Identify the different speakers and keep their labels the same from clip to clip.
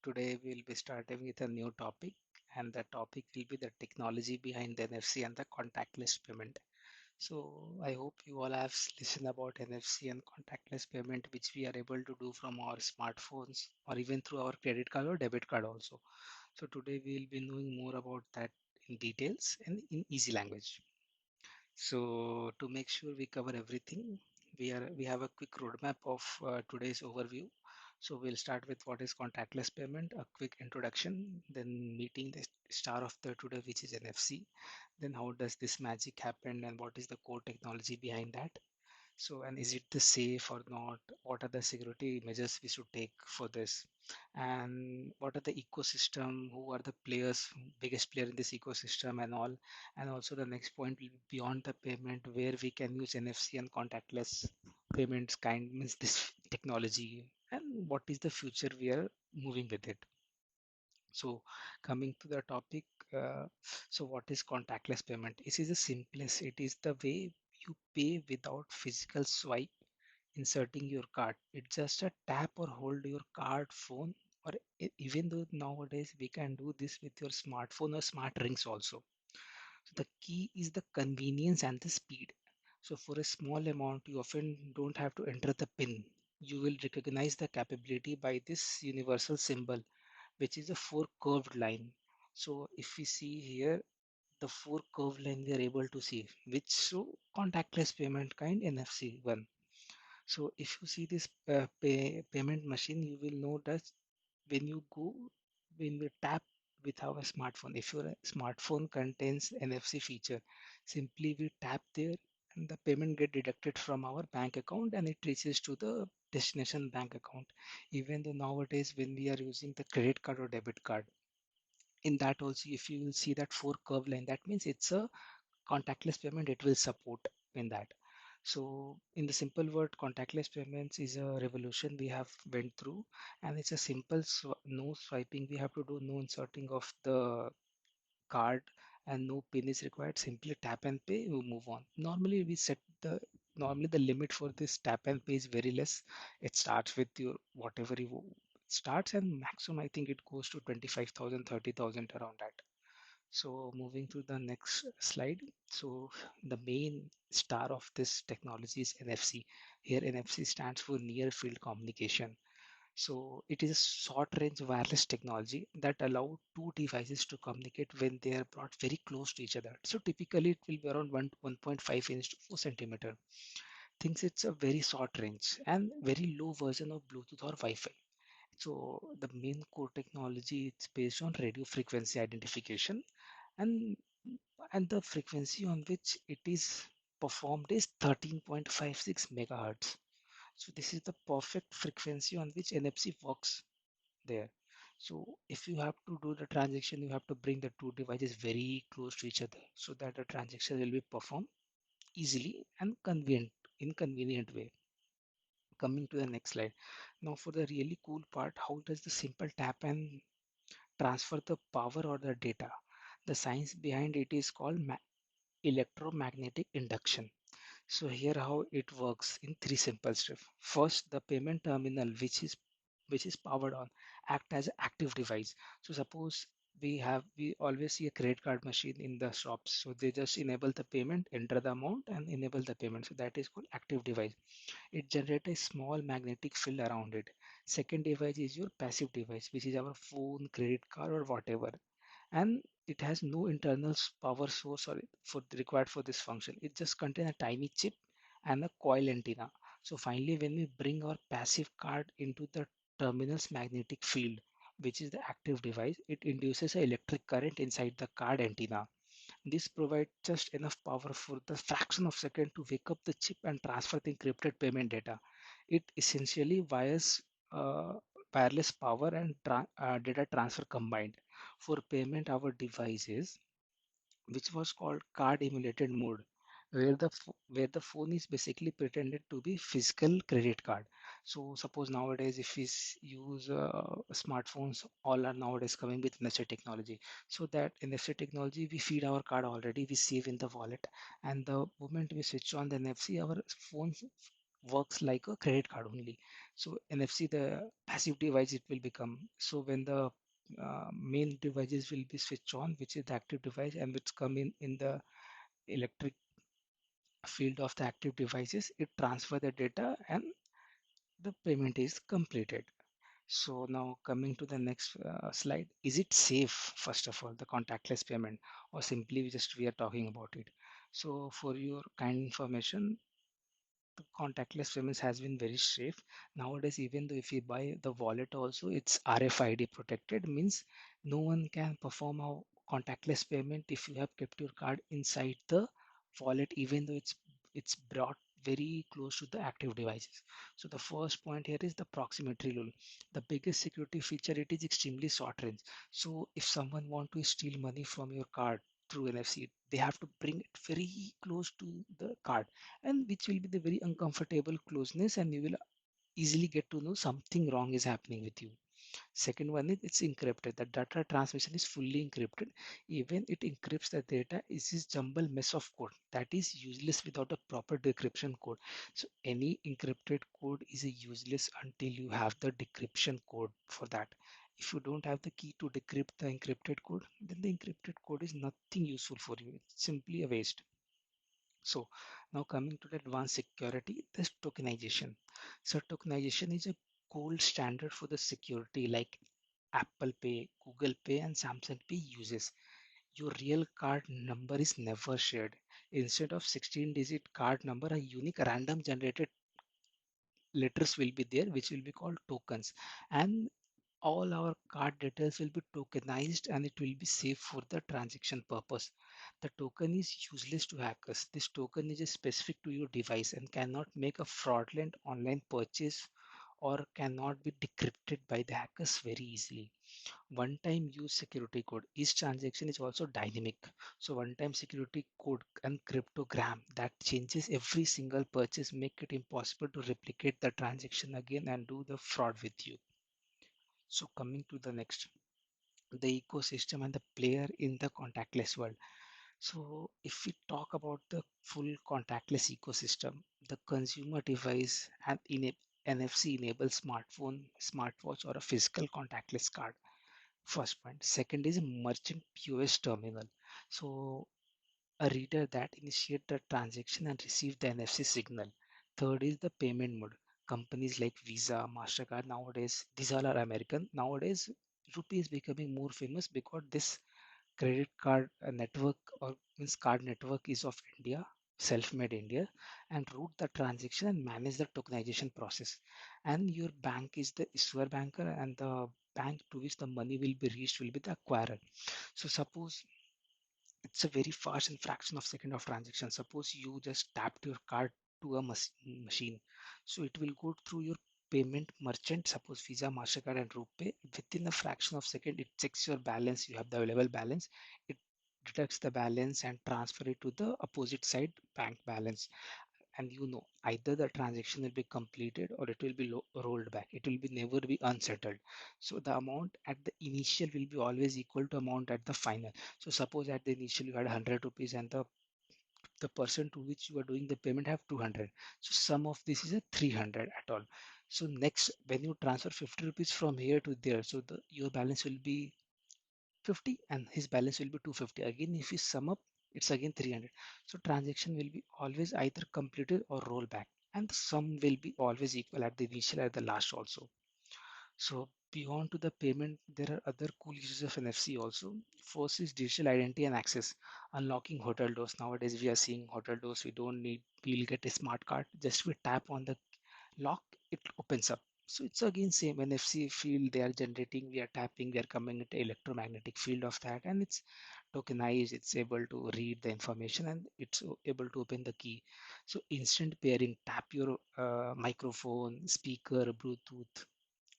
Speaker 1: Today we'll be starting with a new topic, and the topic will be the technology behind the NFC and the contactless payment. So I hope you all have listened about NFC and contactless payment, which we are able to do from our smartphones or even through our credit card or debit card also. So today we'll be knowing more about that in details and in easy language. So to make sure we cover everything, we have a quick roadmap of today's overview. So we'll start with what is contactless payment, a quick introduction, then meeting the star of the today, which is NFC. Then how does this magic happen and what is the core technology behind that? So, and is it the safe or not? What are the security measures we should take for this? And what are the ecosystem? Who are the players, biggest player in this ecosystem and all? And also the next point will be beyond the payment, where we can use NFC and contactless payments kind means this technology, and what is the future we are moving with it. So coming to the topic, so what is contactless payment? This is the simplest. It is the way you pay without physical swipe, inserting your card. It's just a tap or hold your card, phone, or even though nowadays we can do this with your smartphone or smart rings also. So the key is the convenience and the speed. So for a small amount, you often don't have to enter the PIN. You will recognize the capability by this universal symbol, which is a four curved line. So if we see here, the four curved line we are able to see, which show contactless payment kind NFC one. So if you see this payment machine, you will know that when you go, when we tap with our smartphone, if your smartphone contains NFC feature, simply we tap there and the payment get deducted from our bank account and it reaches to the destination bank account. Even though nowadays when we are using the credit card or debit card, in that also if you will see that four curve line, that means it's a contactless payment it will support in that. So in the simple word, contactless payments is a revolution we have went through, and it's a simple no swiping we have to do, no inserting of the card, and no pin is required. Simply tap and pay, we move on. Normally we set the normally the limit for this tap and pay is very less. It starts with your whatever you starts, and maximum I think it goes to 25,000, 30,000 around that. So moving to the next slide. So the main star of this technology is NFC. Here NFC stands for near field communication. So it is a short range wireless technology that allow two devices to communicate when they are brought very close to each other. So typically it will be around 1.5 inch to 4 centimeter. Thinks it's a very short range and very low version of Bluetooth or Wi-Fi. So the main core technology is based on radio frequency identification, and and the frequency on which it is performed is 13.56 megahertz. So this is the perfect frequency on which NFC works there. So if you have to do the transaction, you have to bring the two devices very close to each other so that the transaction will be performed easily and convenient way. Coming to the next slide. Now for the really cool part, how does the simple tap and transfer the power or the data? The science behind it is called electromagnetic induction. So here how it works in three simple steps. First, the payment terminal, which is powered on, act as an active device. So suppose we always see a credit card machine in the shops. So they just enable the payment, enter the amount, and enable the payment. So that is called active device. It generates a small magnetic field around it. Second device is your passive device, which is our phone, credit card, or whatever, and it has no internal power source or for required for this function. It just contains a tiny chip and a coil antenna. So finally, when we bring our passive card into the terminal's magnetic field, which is the active device, it induces an electric current inside the card antenna. This provides just enough power for the fraction of second to wake up the chip and transfer the encrypted payment data. It essentially uh, wireless power and data transfer combined. For payment, our devices, which was called card emulated mode, where the phone is basically pretended to be physical credit card. So suppose nowadays if we use smartphones, all are nowadays coming with NFC technology. So that NFC technology, we feed our card already, we save in the wallet, and the moment we switch on the NFC, our phone works like a credit card only. So NFC, the passive device it will become. So when the main devices will be switched on, which is the active device, and which come in the electric field of the active devices, it transfer the data and the payment is completed. So now coming to the next slide, is it safe, first of all, the contactless payment, or simply we are talking about it? So for your kind information, the contactless payments has been very safe. Nowadays, even though if you buy the wallet also, it's RFID protected, means no one can perform a contactless payment if you have kept your card inside the wallet, even though it's brought very close to the active devices. So the first point here is the proximity rule. The biggest security feature, it is extremely short range. So if someone want to steal money from your card through NFC, they have to bring it very close to the card, and which will be the very uncomfortable closeness, and you will easily get to know something wrong is happening with you. Second one is it's encrypted. The data transmission is fully encrypted. Even it encrypts the data is this jumble mess of code that is useless without a proper decryption code. So any encrypted code is useless until you have the decryption code for that. If you don't have the key to decrypt the encrypted code, then the encrypted code is nothing useful for you. It's simply a waste. So now coming to the advanced security, this tokenization. So tokenization is a gold standard for the security like Apple Pay, Google Pay, and Samsung Pay uses. Your real card number is never shared. Instead of 16-digit card number, a unique random generated letters will be there, which will be called tokens. And all our card details will be tokenized and it will be safe for the transaction purpose. The token is useless to hackers. This token is specific to your device and cannot make a fraudulent online purchase or cannot be decrypted by the hackers very easily. One time use security code. Each transaction is also dynamic. So one time security code and cryptogram that changes every single purchase make it impossible to replicate the transaction again and do the fraud with you. So coming to the next, the ecosystem and the player in the contactless world. So if we talk about the full contactless ecosystem, the consumer device and NFC enabled smartphone, smartwatch, or a physical contactless card. First point. Second is merchant POS terminal. So a reader that initiate the transaction and receive the NFC signal. Third is the payment mode. Companies like Visa, MasterCard nowadays, these all are American. Nowadays, Rupee is becoming more famous because this credit card network or means card network is of India, self-made India, and route the transaction and manage the tokenization process. And your bank is the issuer banker, and the bank to which the money will be reached will be the acquirer. So suppose it's a very fast and fraction of second of transaction. Suppose you just tapped your card to a machine, so it will go through your payment merchant, suppose Visa, Mastercard, and RuPay. Within a fraction of second, it checks your balance. You have the available balance. It deducts the balance and transfer it to the opposite side bank balance. And you know either the transaction will be completed or it will be rolled back. It will be never be unsettled. So the amount at the initial will be always equal to amount at the final. So suppose at the initial you had 100 rupees and the person to which you are doing the payment have 200. So sum of this is a 300 at all. So next when you transfer 50 rupees from here to there, so your balance will be 50 and his balance will be 250. Again, if you sum up, it's again 300. So transaction will be always either completed or roll back, and the sum will be always equal at the initial at the last also. So beyond to the payment, there are other cool uses of NFC also. First is digital identity and access, unlocking hotel doors. Nowadays we are seeing hotel doors. We don't need, we'll get a smart card. Just we tap on the lock, it opens up. So it's again same NFC field they are generating, we are tapping, we are coming into electromagnetic field of that, and it's tokenized, it's able to read the information and it's able to open the key. So instant pairing, tap your microphone, speaker, Bluetooth.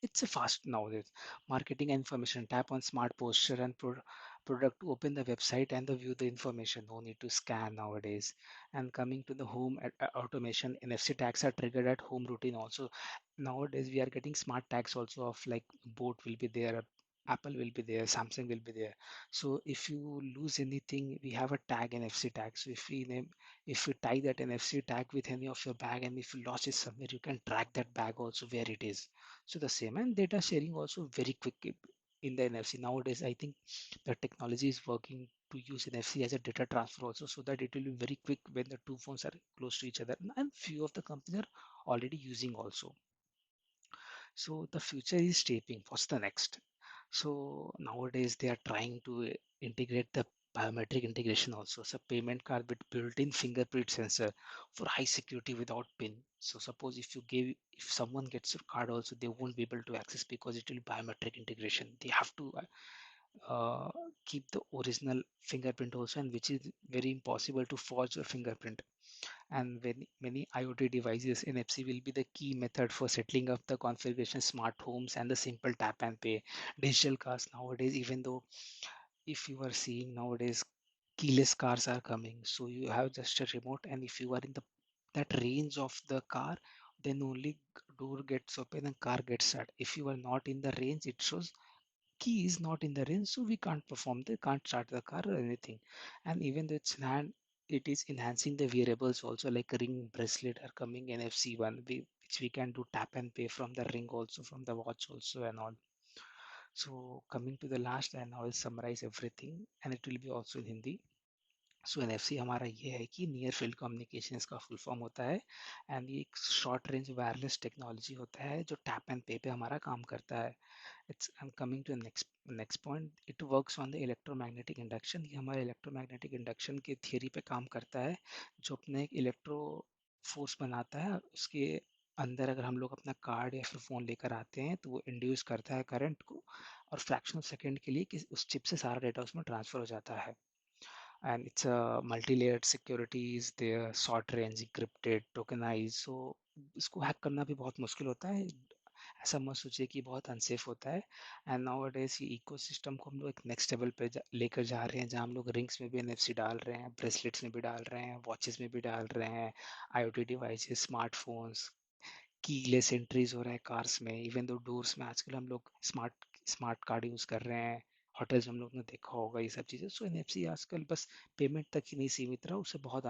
Speaker 1: It's a fast nowadays. Marketing and information, tap on smart posture and product to open the website and the view the information. No need to scan nowadays. And coming to the home automation, NFC tags are triggered at home routine also. Nowadays we are getting smart tags also of like boat will be there, Apple will be there, Samsung will be there. So if you lose anything, we have a tag, NFC tag. So if you tie that NFC tag with any of your bag, and if you lost it somewhere, you can track that bag also where it is. So the same, and data sharing also very quick in the NFC. Nowadays, I think the technology is working to use NFC as a data transfer also, so that it will be very quick when the two phones are close to each other. And few of the companies are already using also. So the future is shaping. What's the next? So nowadays they are trying to integrate the biometric integration also. So payment card with built-in fingerprint sensor for high security without PIN. So suppose if someone gets your card also, they won't be able to access because it will be biometric integration. They have to uh, keep the original fingerprint also, and which is very impossible to forge a fingerprint. And when many IoT devices, NFC will be the key method for settling up the configuration smart homes and the simple tap and pay. Digital cars nowadays, even though if you are seeing nowadays keyless cars are coming, so you have just a remote, and if you are in the that range of the car, then only door gets open and car gets started. If you are not in the range, it shows key is not in the range, so we can't start the car or anything. And even though it is enhancing the wearables also, like ring bracelet are coming NFC one, which we can do tap and pay from the ring also, from the watch also and all. So coming to the last, and I will summarize everything, and it will be also in Hindi. So NFC हमारा ये है कि near field communication इसका full form होता है, and ये एक short range wireless technology होता है जो टैप एंड पे पे हमारा काम करता है. It's I am coming to next point. It works on the electromagnetic induction. ये हमारे इलेक्ट्रोमैग्नेटिक इंडक्शन के थियरी पे काम करता है, जो अपने एक इलेक्ट्रो फोर्स बनाता है. उसके अंदर अगर हम लोग अपना कार्ड या फिर फ़ोन लेकर आते हैं, तो वो इंड्यूस करता है करंट को, और फ्रैक्शन ऑफ सेकेंड के लिए कि उस चिप से सारा डेटा उसमें ट्रांसफ़र हो जाता है. And it's a multi-layered security is there, short range, encrypted, tokenized. So इसको हैक करना भी बहुत मुश्किल होता है. ऐसा मत सोचिए कि बहुत अनसेफ होता है. एंड नाउ डेज ये इकोसिस्टम को हम लोग एक नेक्स्ट लेवल पे लेकर जा रहे हैं, जहाँ हम लोग रिंग्स में भी एनएफसी डाल रहे हैं, ब्रेसलेट्स में भी डाल रहे हैं, वॉचेस में भी डाल रहे हैं, IoT devices, smartphones, keyless entries हो रहा है कार्स में. इवन दो डोर्स में आजकल हम लोग स्मार्ट स्मार्ट कार्ड यूज़ कर रहे हैं. होटल्स हम लोग ने देखा होगा ये सब चीज़ें. सो एनएफसी आजकल बस पेमेंट तक ही नहीं सीमित रहा, उससे बहुत